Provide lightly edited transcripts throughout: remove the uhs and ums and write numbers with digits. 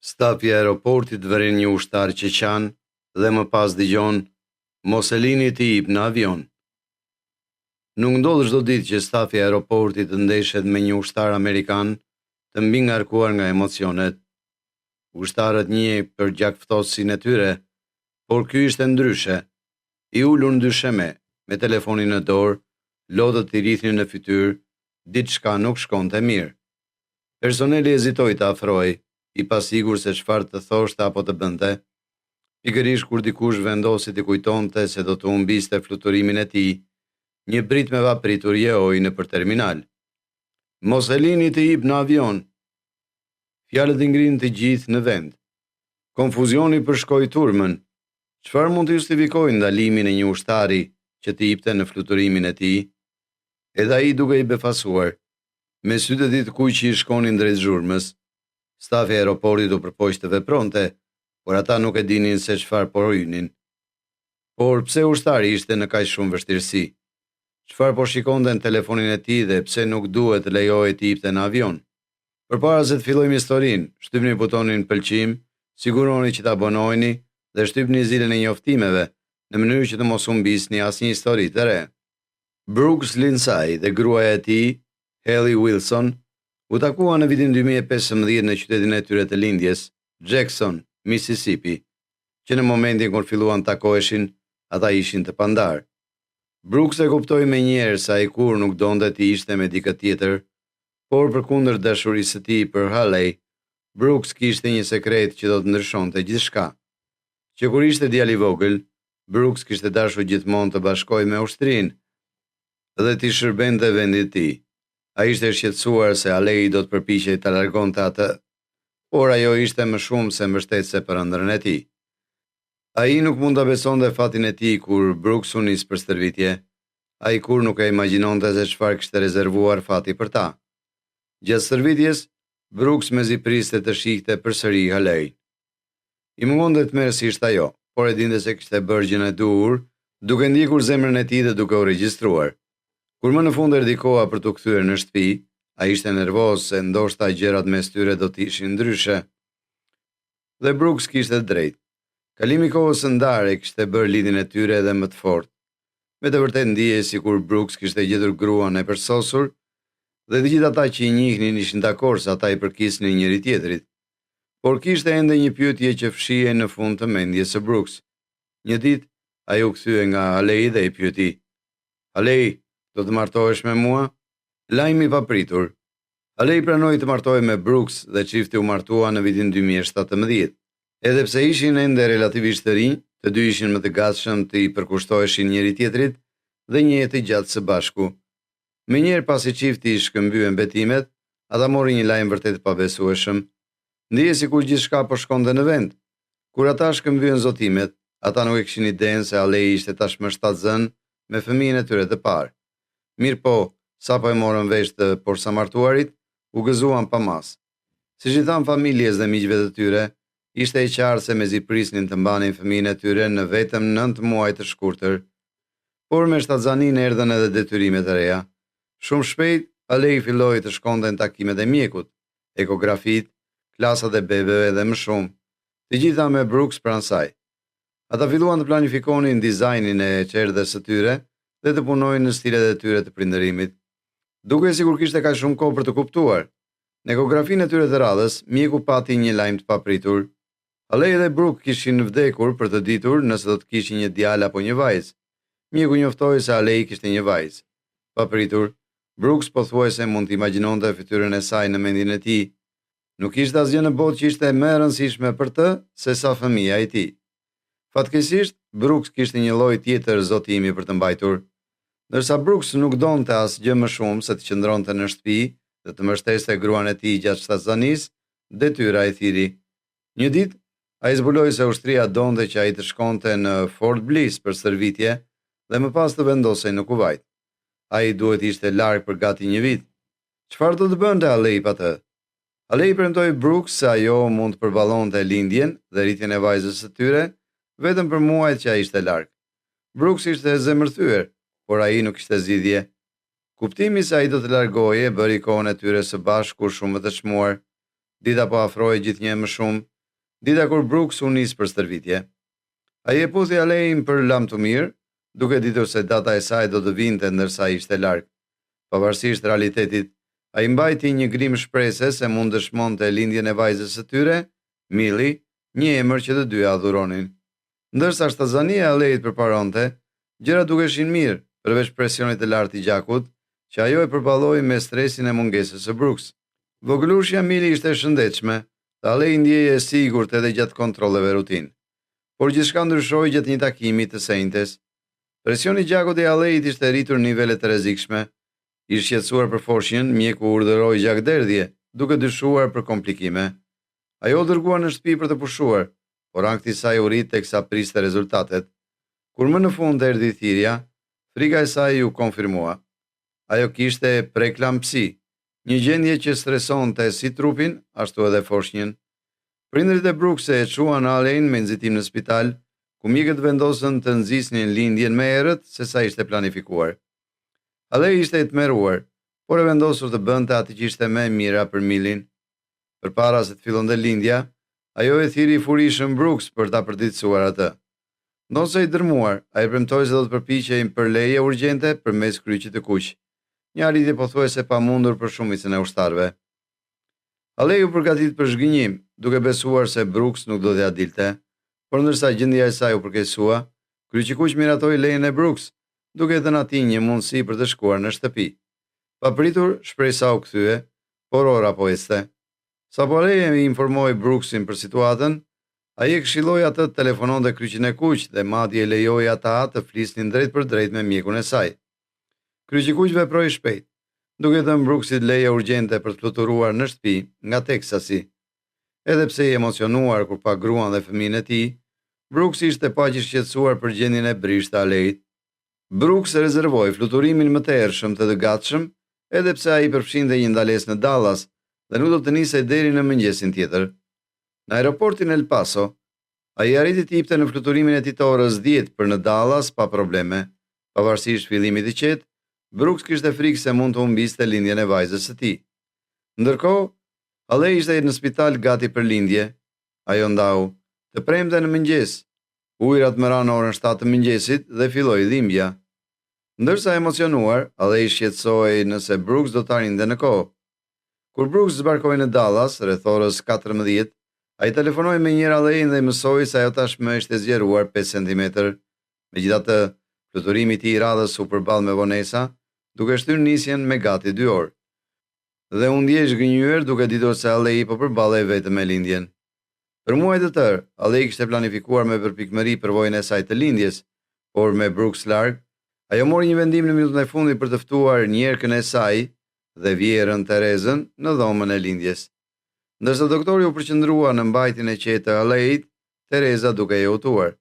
Stafi i aeroportit vëren një ushtar qeqan dhe më pas dëgjon, mos e lini të jip në avion. Nuk ndodh çdo ditë që stafi i aeroportit ndeshet me një ushtar amerikan të mbi ngarkuar nga emocionet. Ushtarët njihen për gjakftosësinë e tyre, por ky ishte ndryshe. I ulur ndysheme, me telefonin në dorë, lodhët i rrithnin në fytyrë, diçka nuk shkonte mirë. Personeli hezitoi të afrohej, i pasigur se çfarë të thoshte apo të bënte. Pikërisht kur dikush vendosi të kujtonte se do të humbiste fluturimin e tij, një brit me vapritur jehoi nëpër terminal. Mos e lini të jip në avion. Fjalët i ngrinë të gjithë në vend. Konfuzioni përshkoi turmën. Çfarë mund të justifikojë ndalimin e një ushtari që të jipte në fluturimin e tij? Edhe ai duke i befasuar, me sytë e ditë kuq që i shkonin drejt zhurmës. Stafi i aeroportit u përpoq të vepronte, por ata nuk e dinin se çfarë po hynin. Por pse ushtari ishte në kaq shumë vështirësi? Çfarë po shikonte në telefonin e tij dhe pse nuk duhet të lejohej të jipte në avion? Përpara se të fillojmë historinë, shtypni butonin pëlqim, siguroni që ta abonojeni dhe shtypni zilën e njoftimeve në mënyrë që të mos humbisni asnjë histori të re. Brooks Lindsay dhe gruaja e tij, Haley Wilson, u takuan në vitin 2015 në qytetin e tyre të lindjes, Jackson, Mississippi, që në momentin kur filluan të takoheshin, ata ishin të pandar. Brooks e kuptoi menjëherë se ai kur nuk donte të ishte me dikë tjetër, por përkundër dashurisë së tij për Haley, Brooks kishte një sekret që do të ndryshonte gjithçka. Që kur ishte djalë i vogël, Brooks kishte dashur gjithmonë të bashkohej me ushtrinë dhe t'i shërbente vendit të tij. Ai ishte shqetësuar se Haley do të përpiqej ta largonte atë, por ajo ishte më shumë se mbështetëse për ëndrrën e tij. Ai nuk mund ta besonte fatin e tij kur Brooks u nis për stërvitje. Ai kur nuk e imagjinonte se çfarë kishte rezervuar fati për ta. Gjatë stërvitjes, Brooks mezi priste të shihte përsëri Haley. I mungonte të merresisht ajo, por e dinte se kishte bërë gjën e duhur, duke ndjekur zemrën e tij dhe duke u regjistruar. Kur më në fund erdhi koha për t'u kthyer në shtëpi, ai ishte nervoz se ndoshta gjërat mes tyre do të ishin ndryshe. Dhe Brooks kishte drejtë. Kalimi i kohës së ndarë kishte bërë lidhjen e tyre edhe më të fortë. Me të vërtetë ndihej sikur Brooks kishte gjetur gruan e përsosur, dhe të gjithë ata që i njihnin ishin dakord se ata i përkisnin njëri tjetrit. Por kishte ende një pyetje që fshihej në fund të mendjes së Brooks. Një ditë ai u kthye nga Haley dhe i pyeti: "Haley, do të martohesh me mua?" Lajm i papritur. Haley pranoi të martohej me Brooks dhe çifti u martua në vitin 2017. Edhe pse ishin ende relativisht të rinj, të dy ishin më të gatshëm të i përkushtoheshin njëri tjetrit dhe një jetë gjatë së bashku. Menjëherë pasi çifti i shkëmbyen betimet, ata morën një lajm vërtet pabesueshëm. Ndihej sikur gjithçka po shkonte në vend. Kur ata shkëmbyen zotimet, ata nuk e kishin idenë se Haley ishte tashmë shtatzën me fëmijën e tyre të parë. Mirë po, sapo e morën vesh të posamartuarit, u gëzuan pa mas. Siç i than familjes dhe miqve të tyre, ishte e qartë se mezi prisnin të mbanin fëmijën e tyre në vetëm 9 muaj të shkurtër. Por me shtatzaninë erdhën edhe detyrimet e reja. Shumë shpejt, Haley filloi të shkonte në takimet e mjekut, ekografit, klasat e bebeve dhe më shumë, të gjitha me Brooks pranë saj. Ata filluan të planifikonin dizajnin e çerdhes së tyre dhe të punojnë në stilet e tyre të prindërimit. Duke sikur kishte kaq shumë kohë për të kuptuar. Në ekografinë e tyre të radhës, mjeku pati një lajm të papritur. Haley dhe Brooks kishin vdekur për të ditur nëse do të kishin një djalë apo një vajzë. Mjeku njoftoi se Haley kishte një vajzë. Papritur, Brooks pothuajse mund të imagjinonte fytyrën e saj në mendjen e tij. Nuk ishte asgjë në botë që ishte më e rëndësishme për të se sa fëmia e tij. Fatkeqësisht, Brooks kishte një lloj tjetër zotimi për të mbajtur. Ndërsa Brooks nuk donte asgjë më shumë se të qëndronte në shtëpi dhe të mbështeste gruan e tij gjatë shtatzanisë, detyra e thiri. Një ditë, ai zbuloi se ushtria donte që ai të shkonte në Fort Bliss për stërvitje dhe më pas të vendosej në Kuvajt. Ai duhet ishte larg për gati një vit. Çfarë do të bënte Haley pa të? Haley premtoi Brooks se ajo mund të përballonte lindjen dhe rritjen e vajzës së tyre vetëm për muajt që ai ishte larg. Brooks ishte zemërthyer, por ai nuk kishte zgjidhje. Kuptimi se ai do të largohej bëri kohën e tyre së bashku shumë më të çmuar. Dita po afrohej gjithnjë më shumë dita kur Brooks u nis për stërvitje. Ai e puthi Alein për lam të mirë, duke ditur se data e saj do të vinte ndërsa ai ishte larg. Pavarësisht realitetit, ai mbajti një grim shprese se mund dëshmonte lindjen e vajzës së tyre, Millie, një emër që të dy adhuronin. Ndërsa shtazania e Aleit përparonte, gjërat dukeshin mirë, përveç presionit të lartë i gjakut, që ajo e përballoi me stresin e mungesës së Brooks. Vogëlushja Millie ishte e shëndetshme, dhe Alei ndjeje e sigurt edhe gjatë kontrolleve rutin. Por gjithçka ndryshoi gjatë një takimi të sejntes. Presioni i gjakut i Aleit ishte rritur në nivele të rrezikshme. I shqetësuar për foshnjën, mjeku urdhëroi gjakderdhje, duke dyshuar për komplikime. Ajo u dërgua në shtëpi për të pushuar, por ankthi i saj u rrit teksa priste rezultatet. Kur më në fund erdhi thirrja, frika e saj u konfirmua. Ajo kishte preklampsi, një gjendje që stresonte si trupin, ashtu edhe foshnjën. Prindërit e Brooks e çuan Alein me nxitim në spital, ku mjekët vendosën të nxisnin lindjen më herët se sa ishte planifikuar. Alei ishte i tmerruar, por e vendosur të bënte atë që ishte më e mira për Millin. Përpara se të fillonte lindja, ajo e thiri furishëm Brooks për ta përditësuar atë. Ndonse i dërmuar, ai premtoi se do të përpiqej për leje urgjente përmes kryqit të kuq. Një arritje pothuajse pamundur për shumicën e ushtarëve. Alei u përgatit për zhgënjim, duke besuar se Brooks nuk do t'ia dilte, por ndërsa gjendja e saj u përkeqësua, kryqi kuq miratoi lejen e Brooks, duke dhënë atij një mundësi për të shkuar në shtëpi. Papritur, shpresa u kthye, por ora po ecte. Sapo Alei i informoi Brooksin për situatën, ai e këshilloi atë të telefononte kryqin e kuq dhe madje e lejoi ata të flisnin drejt për drejt me mjekun e saj. Kryqi kuq veproi shpejt, duke dhënë Brooksit leje urgjente për të fluturuar në shtëpi nga Texasi. Edhe pse i emocionuar kur pa gruan dhe fëmijën e tij, Brooks ishte paq i shqetësuar për gjendjen e brisht të Aleit. Brooks rezervoi fluturimin më të errshëm të gatshëm, edhe pse ai përfshinte një ndalesë në Dallas dhe nuk do të nisej deri në mëngjesin tjetër. Në aeroportin El Paso, ai arriti të hipte në fluturimin e tij të orës 10 për në Dallas pa probleme. Pavarësisht fillimit të qetë, Brooks kishte frikë se mund të humbiste lindjen e vajzës së tij. Ndërkohë, Alei ishte në spital gati për lindje. Ajo ndau, të premte në mëngjes. Ujërat më ranë orën 7 të mëngjesit dhe filloi dhimbja. Ndërsa emocionuar, Alei shqetësohej nëse Brooks do të arrinte në kohë. Kur Brooks zbarkoi në Dallas rreth orës 14, ai telefonoi me njëra Alein dhe i mësoi se ajo tashmë ishte zgjeruar 5 cm. Megjithatë, fluturimi i tij i radhës u përball me vonesa, duke shtyrë nisjen me gati 2 orë. Dhe u ndjej zgënjur duke ditur se Alei po përballej vetëm me lindjen. Për muaj të tërë, Alei kishte planifikuar me përpikmëri përvojën e saj të lindjes, por me Brooks larg, ajo mori një vendim në minutën e fundit për të ftuar njerëkën e saj dhe vjerën Terezën në dhomën e lindjes. Ndërsa doktori u përqendrua në mbajtjen e qetë të Aleit, Tereza duke e hutuar.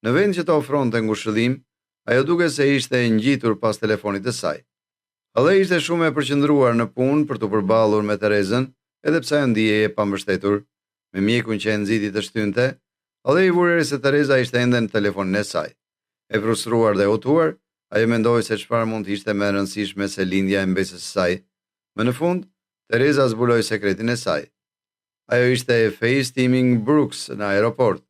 Në vend që të ofronte ngushëllim, ajo duke se ishte ngjitur pas telefonit të saj. Alei ishte shumë e përqendruar në punë për të përballur me Terezën, edhe pse ajo ndihej e pambështetur. Me mjekun që e nxiti të shtynte, Alei vuri se Tereza ishte ende në telefonin e saj. E frustruar dhe hutuar, ajo mendoi se çfarë mund të ishte më e rëndësishme se lindja e mbesës së saj. Më në fund, Tereza zbuloi sekretin e saj. Ajo ishte e FaceTiming Brooks në aeroport.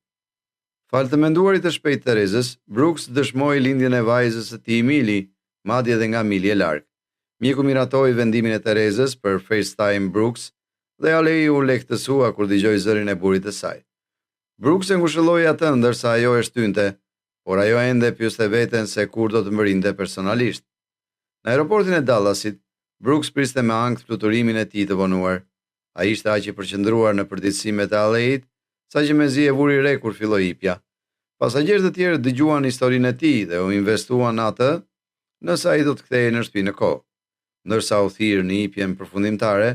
Falë të menduarit të shpejt Terezës, Brooks dëshmoi lindjen e vajzës së tij Millie, madje edhe nga Millie e larg. Mjeku miratoi vendimin e Terezës për FaceTime Brooks dhe Alei u lehtësua kur dëgjoi zërin e burrit të saj. Brooks e ngushëlloi atë ndërsa ajo e shtynte, por ajo ende pyeste veten se kur do të mbërrinte personalisht. Në aeroportin e Dallasit, Brooks priste me ankth fluturimin e tij të vonuar. Ai ishte aq i përqendruar në përditësimet e Aleit, saqë mezi e vuri re kur filloi hipja. Pasagerët e tjerë dëgjuan historinë e tij dhe u investuan atë nëse ai do të kthehej në shtëpi në kohë. Ndërsa u thirr në hipjen përfundimtare,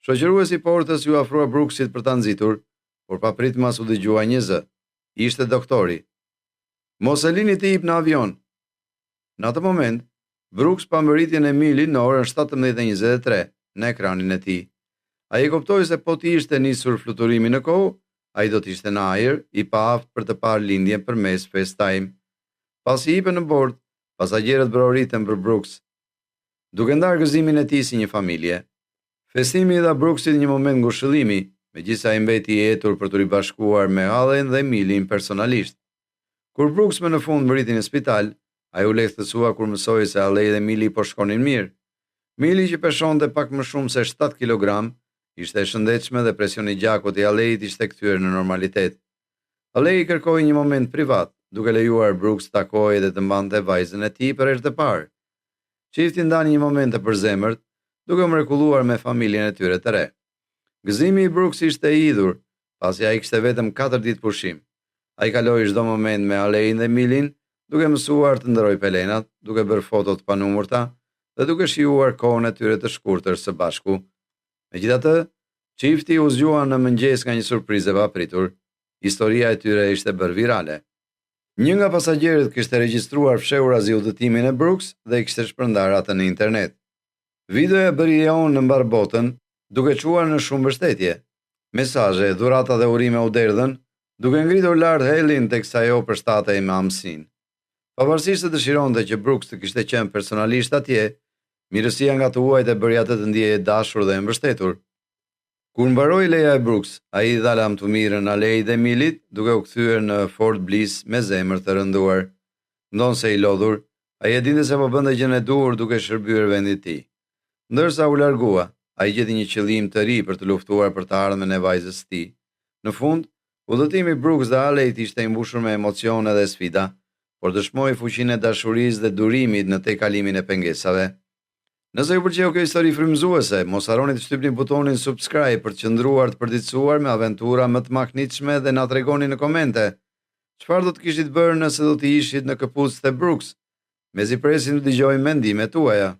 shoqëruesi i portës ju afrua Brooksit për ta nxitur, por papritmas u dëgjua një zë. Ishte doktori. Mos e lini të hip në avion. Në atë moment, Brooks pa mbërritjen e Millie në orën 17:23 në ekranin e tij. Ai e kuptoi se po të ishte nisur fluturimi në kohë, ai do të ishte në ajër, i paaft për të parë lindjen përmes FaceTime. Pasi hipën në bord, pasagerët broritën për Brooks, duke ndarë gëzimin e tij si një familje. Festimi i dha Brooksit një moment ngushëllimi, megjithëse ai mbeti i etur për të ribashkuar me Hallen dhe Emilin personalisht. Kur Brooks më në fund mbriti në spital, ai u lehtësua kur mësoi se Halley dhe Emili po shkonin mirë. Emili, që peshonte pak më shumë se 7 kg, ishte e shëndetshme dhe presioni i gjakut i Halleyt ishte kthyer në normalitet. Halley kërkoi një moment privat, duke lejuar Brooks të takojë dhe të mbante vajzën e tij për herë të parë. Çifti ndani një moment të përzemërt, duke mrekulluar me familjen e tyre të re. Gëzimi i Brooks ishte i idhur, pasi ai kishte vetëm 4 ditë pushim. Ai kaloi çdo moment me Haleyn dhe Emilin, duke mësuar të ndëroj pelenat, duke bërë foto të panumërta dhe duke shijuar kohën e tyre të shkurtër së bashku. Megjithatë, çifti u zgjua në mëngjes nga një surprizë e papritur. Historia e tyre ishte bërë virale. Një nga pasagjerët kishte regjistruar fshehurazi udhëtimin e Brooks dhe i kishte shpërndar atë në internet. Videoja bëri eon në mbar botën, duke quar në shumë mbështetje. Mesazhe, dhurata dhe urime u derdhën, duke ngritur lart Haleyn teksa ajo përshtatej me amësinë. Pavarësisht se dëshironte që Brooks të kishte qenë personalisht atje, mirësia nga të huajt e bëri atë të ndjehej dashur dhe e mbështetur. Kur mbaroi leja e Brooks, ai i dha lam të mirën Halley dhe Emilit, duke u kthyer në Fort Bliss me zemër të rënduar. Ndonse i lodhur, ai e dinte se po bënte gjën e duhur duke shërbyer vendit të tij. Ndërsa u largua, ai gjeti një qëllim të ri për të luftuar për të ardhmen e vajzës së tij. Në fund, udhëtimi i Brooks dhe Halleyt ishte i mbushur me emocione dhe sfida, por dëshmoi fuqinë e dashurisë dhe durimit në tejkalimin e pengesave. Nëse ju pëlqeu kjo histori frymëzuese, mos harroni të shtypni butonin subscribe për të qëndruar të përditësuar me aventura më të maknitshme dhe na tregoni në komente çfarë do të kishit bërë nëse do të ishit në këpucët e Brooks. Mezi presim të dëgjojmë mendimet tuaja.